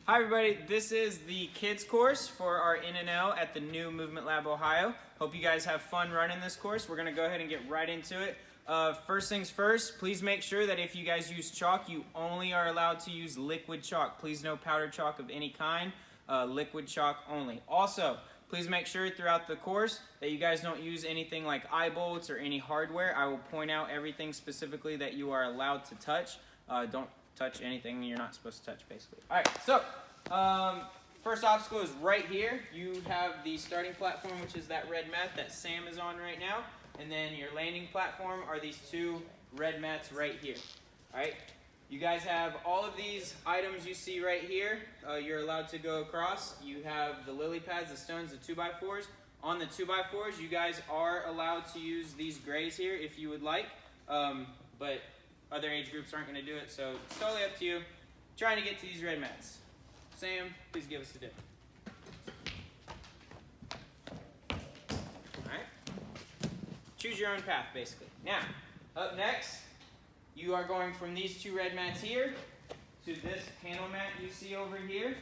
Hi everybody, this is the kids course for our N&L at the new Movement Lab Ohio. Hope you guys have fun running this course. We're going to go ahead and get right into it. First things first, please make sure that if you guys use chalk, you only are allowed to use liquid chalk. Please no powdered chalk of any kind, liquid chalk only. Also, please make sure throughout the course that you guys don't use anything like eye bolts or any hardware. I will point out everything specifically that you are allowed to touch. Don't touch anything you're not supposed to touch, basically. All right, so first obstacle is right here. You have the starting platform, which is that red mat that Sam is on right now, and then your landing platform are these two red mats right here. All right, you guys have all of these items you see right here. You're allowed to go across. You have the lily pads, the stones, the 2x4s. On the 2x4s, you guys are allowed to use these grays here if you would like, but other age groups aren't going to do it, so it's totally up to you. Trying to get to these red mats. Sam, please give us a dip. Alright. Choose your own path, basically. Now, up next, you are going from these two red mats here to this panel mat you see over here,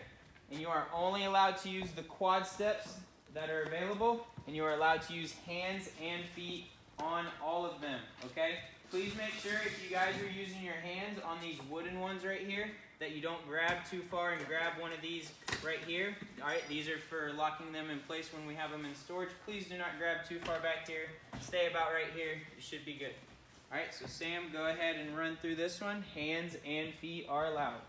and you are only allowed to use the quad steps that are available, and you are allowed to use hands and feet on all of them, okay? Please make sure if you guys are using your hands on these wooden ones right here that you don't grab too far and grab one of these right here. All right, these are for locking them in place when we have them in storage. Please do not grab too far back here. Stay about right here. You should be good. All right, so Sam, go ahead and run through this one. Hands and feet are allowed.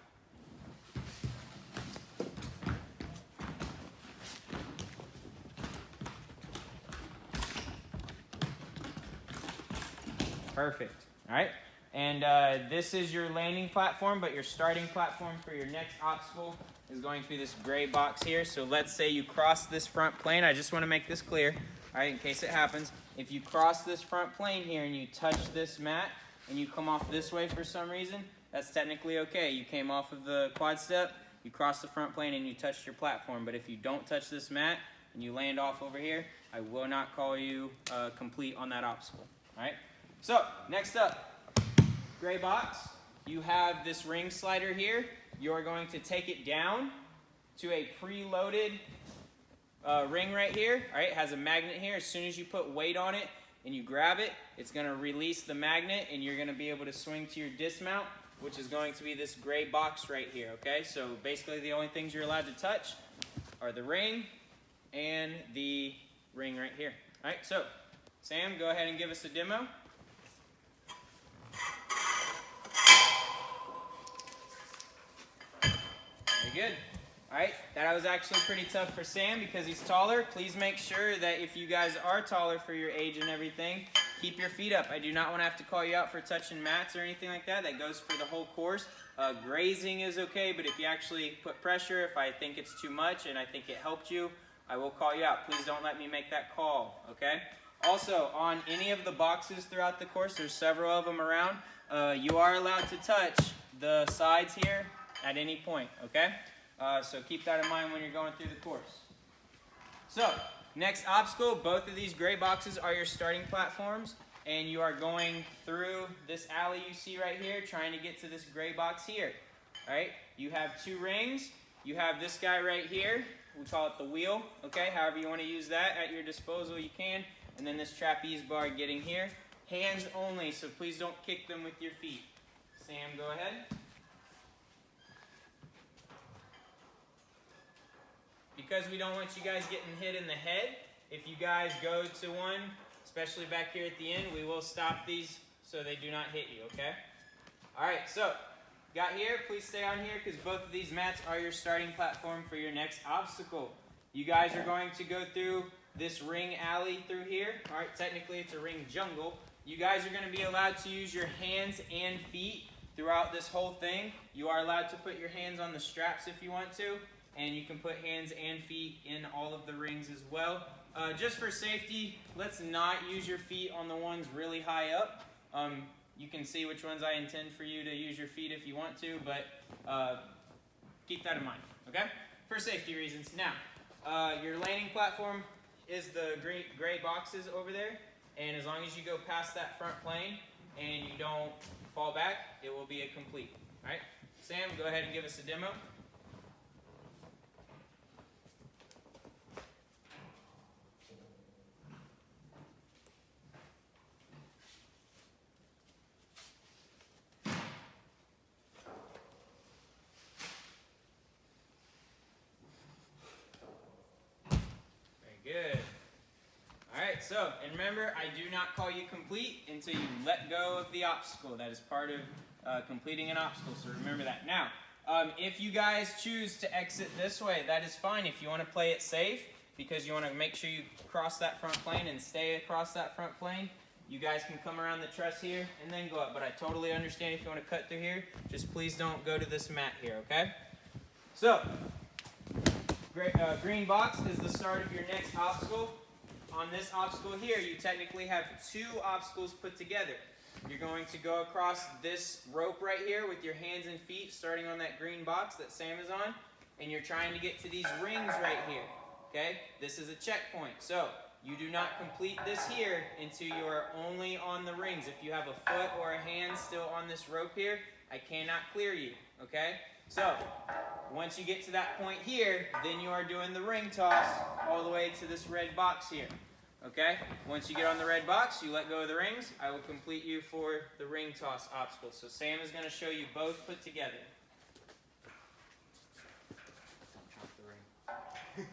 Perfect. All right. And this is your landing platform, but your starting platform for your next obstacle is going to be this gray box here. So let's say you cross this front plane. I just want to make this clear, all right, in case it happens. If you cross this front plane here and you touch this mat and you come off this way for some reason, that's technically okay. You came off of the quad step, you crossed the front plane, and you touched your platform. But if you don't touch this mat and you land off over here, I will not call you complete on that obstacle, all right? So, next up, gray box. You have this ring slider here. You're going to take it down to a preloaded ring right here. All right, it has a magnet here. As soon as you put weight on it and you grab it, it's going to release the magnet and you're going to be able to swing to your dismount, which is going to be this gray box right here, okay? So basically the only things you're allowed to touch are the ring and the ring right here. All right, so Sam, go ahead and give us a demo. Good. All right, that was actually pretty tough for Sam because he's taller. Please make sure that if you guys are taller for your age and everything, keep your feet up. I do not want to have to call you out for touching mats or anything like that. That goes for the whole course. Grazing is okay, but if you actually put pressure, if I think it's too much and I think it helped you, I will call you out. Please don't let me make that call, okay? Also, on any of the boxes throughout the course, there's several of them around, you are allowed to touch the sides here at any point, okay? So keep that in mind when you're going through the course. So, next obstacle, both of these gray boxes are your starting platforms, and you are going through this alley you see right here, trying to get to this gray box here, all right? You have two rings. You have this guy right here. We call it the wheel, okay? However you want to use that at your disposal, you can. And then this trapeze bar getting here. Hands only, so please don't kick them with your feet. Sam, go ahead. Because we don't want you guys getting hit in the head, if you guys go to one, especially back here at the end, we will stop these so they do not hit you, okay? All right, so got here, please stay on here because both of these mats are your starting platform for your next obstacle. You guys are going to go through this ring alley through here. All right, technically it's a ring jungle. You guys are going to be allowed to use your hands and feet throughout this whole thing. You are allowed to put your hands on the straps if you want to. And you can put hands and feet in all of the rings as well. Just for safety, let's not use your feet on the ones really high up. You can see which ones I intend for you to use your feet if you want to, but keep that in mind, okay? For safety reasons. Now, your landing platform is the gray boxes over there, and as long as you go past that front plane and you don't fall back, it will be a complete, all right? Sam, go ahead and give us a demo. so, and remember, I do not call you complete until you let go of the obstacle. That is part of completing an obstacle, so remember that. Now, if you guys choose to exit this way, that is fine. If you want to play it safe, because you want to make sure you cross that front plane and stay across that front plane, you guys can come around the truss here and then go up. But I totally understand if you want to cut through here. Just please don't go to this mat here, okay? So, green box is the start of your next obstacle. On this obstacle here, you technically have 2 obstacles put together. You're going to go across this rope right here with your hands and feet starting on that green box that Sam is on, and you're trying to get to these rings right here, okay? This is a checkpoint. So, you do not complete this here until you are only on the rings. If you have a foot or a hand still on this rope here, I cannot clear you, okay? So, once you get to that point here, then you are doing the ring toss all the way to this red box here, okay? Once you get on the red box, you let go of the rings. I will complete you for the ring toss obstacle. So Sam is going to show you both put together. Don't drop the ring.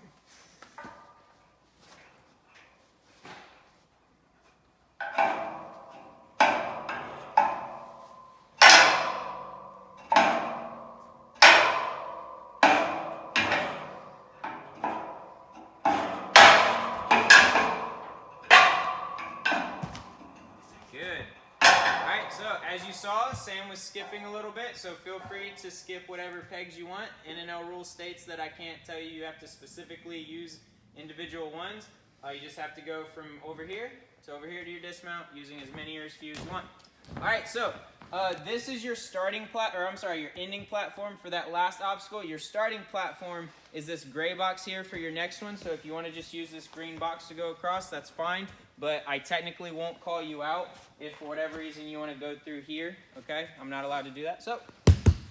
As you saw, Sam was skipping a little bit, so feel free to skip whatever pegs you want. NNL rule states that I can't tell you have to specifically use individual ones. You just have to go from over here to your dismount, using as many or as few as you want. All right, so this is your your ending platform for that last obstacle. Your starting platform is this gray box here for your next one. So if you want to just use this green box to go across, that's fine. But I technically won't call you out if for whatever reason you want to go through here, okay? I'm not allowed to do that. So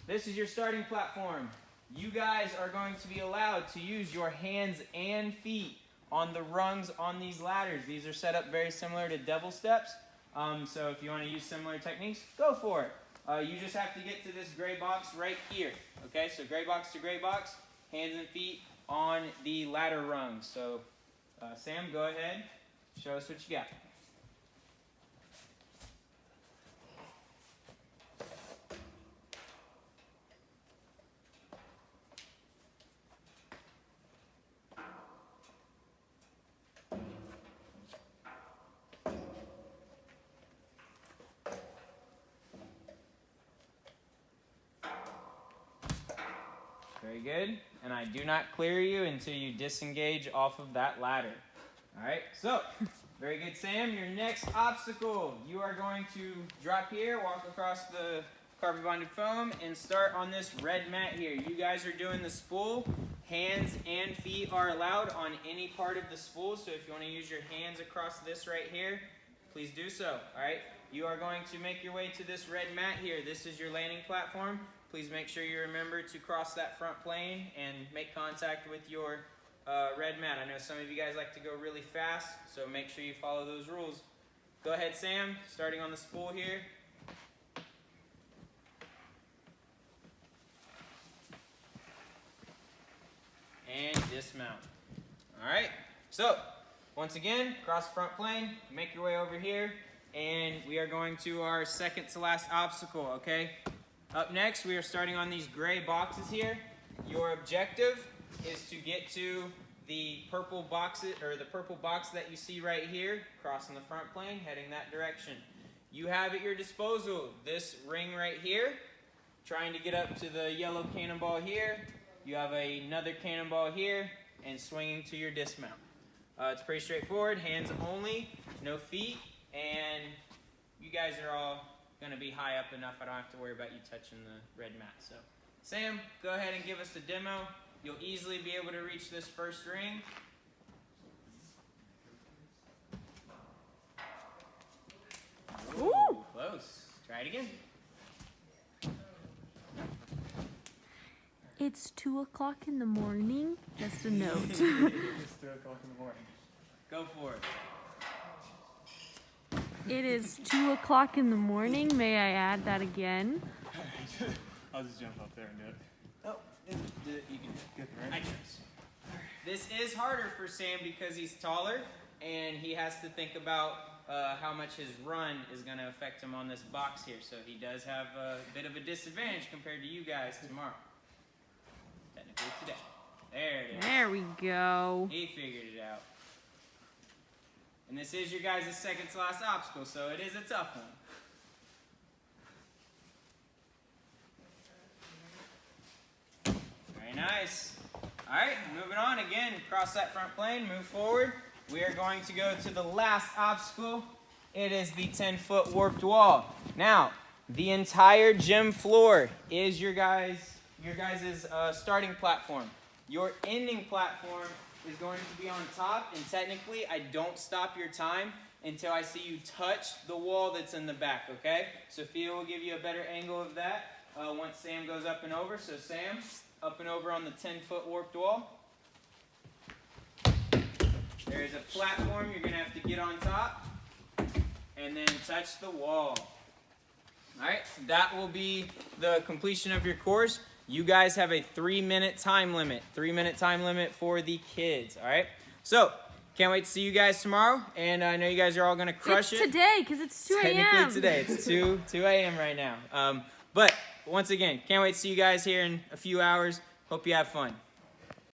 this is your starting platform. You guys are going to be allowed to use your hands and feet on the rungs on these ladders. These are set up very similar to devil steps. So if you want to use similar techniques, go for it. You just have to get to this gray box right here, okay? So gray box to gray box, hands and feet on the ladder rungs. So Sam, go ahead. Show us what you got. Very good. And I do not clear you until you disengage off of that ladder. All right, so very good, Sam. Your next obstacle, you are going to drop here, walk across the carbon bonded foam, and start on this red mat here. You guys are doing the spool. Hands and feet are allowed on any part of the spool, so if you want to use your hands across this right here, please do so. All right, you are going to make your way to this red mat here. This is your landing platform. Please make sure you remember to cross that front plane and make contact with your red mat. I know some of you guys like to go really fast, so make sure you follow those rules. Go ahead, Sam, starting on the spool here. And dismount. All right, so once again, cross the front plane, make your way over here, and we are going to our second to last obstacle, okay? Up next, we are starting on these gray boxes here. Your objective is to get to the purple boxes, or the purple box that you see right here, crossing the front plane, heading that direction. You have at your disposal this ring right here, trying to get up to the yellow cannonball here. You have another cannonball here, and swinging to your dismount. It's pretty straightforward, hands only, no feet, and you guys are all going to be high up enough. I don't have to worry about you touching the red mat. So, Sam, go ahead and give us the demo. You'll easily be able to reach this first ring. Ooh, close. Try it again. It's 2 o'clock in the morning. Just a note. It's 2 o'clock in the morning. Go for it. It is 2 o'clock in the morning. May I add that again? I'll just jump up there and do it. Oh, you can Good, I right? guess. This is harder for Sam because he's taller, and he has to think about how much his run is going to affect him on this box here. So he does have a bit of a disadvantage compared to you guys tomorrow. Technically today. There it is. There we go. He figured it out. And this is your guys' second to last obstacle, so it is a tough one. Very nice. All right, moving on again. Cross that front plane, move forward. We are going to go to the last obstacle. It is the 10-foot warped wall. Now, the entire gym floor is your guys' starting platform. Your ending platform is going to be on top, and technically, I don't stop your time until I see you touch the wall that's in the back, okay? Sophia will give you a better angle of that once Sam goes up and over. So Sam, up and over on the 10-foot warped wall. There's a platform you're going to have to get on top and then touch the wall. All right, that will be the completion of your course. You guys have a 3-minute time limit. 3-minute time limit for the kids, all right? So, can't wait to see you guys tomorrow, and I know you guys are all going to crush it. It's today, because it's 2 a.m. Technically today. It's 2 a.m. right now. But, once again, can't wait to see you guys here in a few hours. Hope you have fun.